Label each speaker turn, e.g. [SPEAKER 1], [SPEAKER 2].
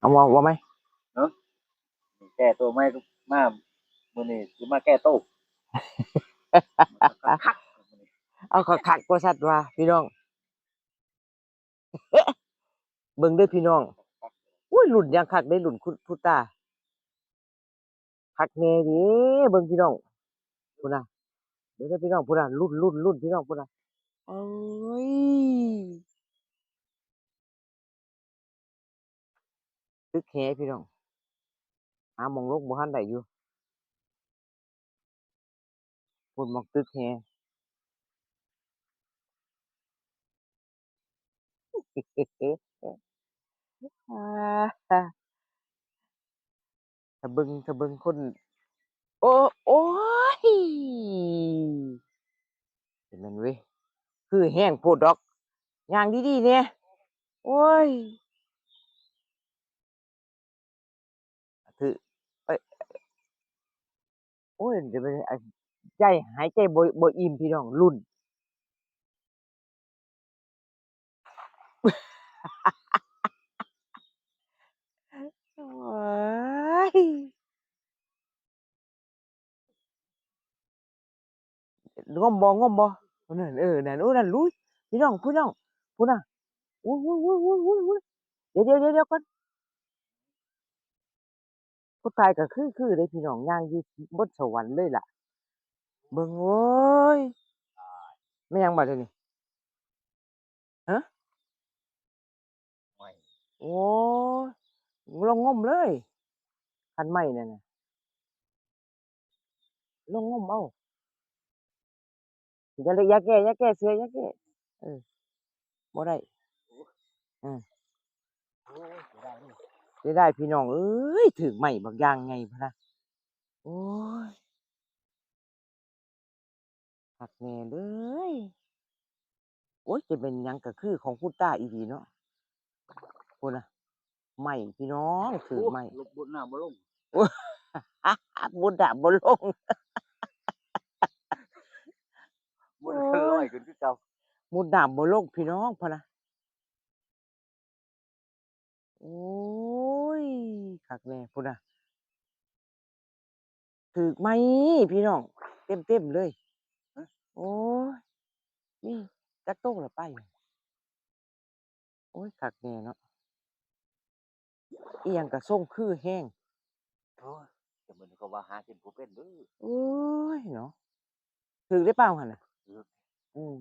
[SPEAKER 1] เอาว่าไหม
[SPEAKER 2] เนาะแก้ตัวไม่มามื้อนี้สิมาแก้โต๊ะคักๆมื้อนี้
[SPEAKER 1] เอาคักๆกว่าสัตว์ว่าพี่น้องเบิ่งเด้อพี่น้องอุ้ยรุ่นยังคักได้รุ่นคุณพุตาคักแน่เด้เบิ่งพี่น้องพุ่นน่ะเดี๋ยวพี่น้องพุ่นน่ะรุ่นพี่น้องพุ่นน่ะโอ้ยตึกแหพี่น้องหาหม้องลงบ่ทันได้อยู่พุ่นหม้องตึกแหอาถ้าเบิ่งคนโอ้โอ๊ยเป็นแม่นเว้ยคือแห้งโพดดอกย่างดีๆแหน่โอ๊ยถือเอ๊ยโอ๊ยเดี๋ยวไปใจหายใจบ่อิ่มพี่น้องรุ่น โอ๊ยงอมบ่นั่นนั่นโอ้นั่นอุ๊ยพี่น้องพูดน่ะอุ๊ยเดี๋ยวก่อนผู้ตายก็คือเด้พี่น้องย่างอยู่บนสวรรค์เลยล่ะเบิ่งโอ๊ยแม่นหยังบัดเดี๋ยวนี้ฮะ
[SPEAKER 2] ไม่
[SPEAKER 1] โอ๊ยลงงมเลยคันไม้นั่นน่ะลงงมเอาอย่าแก้เสืออย่าแก้เออบ่ได้เออ
[SPEAKER 2] โอ้ยเสียดายเด้อ
[SPEAKER 1] เสียดายพี่น้องเอ้ยถูกไม้บักอย่างใหญ่พุ่นน่ะโอ๊ยคักแน่เลยโอ๊ยจะเป็นหยังก็คือของคุณตาอีหลีเนาะพูดน่ะไม้พี่น้องถู
[SPEAKER 2] โอ้
[SPEAKER 1] กไม้
[SPEAKER 2] ลบบ่น้ำบ่ลง
[SPEAKER 1] โอ๊ยบ่ดาบบ่ลง
[SPEAKER 2] บ่
[SPEAKER 1] โอ๊
[SPEAKER 2] ลอ
[SPEAKER 1] ย
[SPEAKER 2] ยขึ้นคือเก่า
[SPEAKER 1] มุดน้ำบ่ลงพี่น้องพู้นน่ะโอ๊ยคักแน่พู้นน่ะถูกไหมพี่น้องเต็มๆเลย
[SPEAKER 2] ฮะ
[SPEAKER 1] โอ๊ยนี่จักโตแล้วไปโอ๊ยคักแน่เนาะอิหยังก็ทรงคือแรง
[SPEAKER 2] โอ้ยแต่มื้อนี้ก็ว่าหากินบ่เป็นเด้อ
[SPEAKER 1] โอ๊ยเนาะถูกได้เปล่าหั่นน่ะ
[SPEAKER 2] คือ
[SPEAKER 1] อืม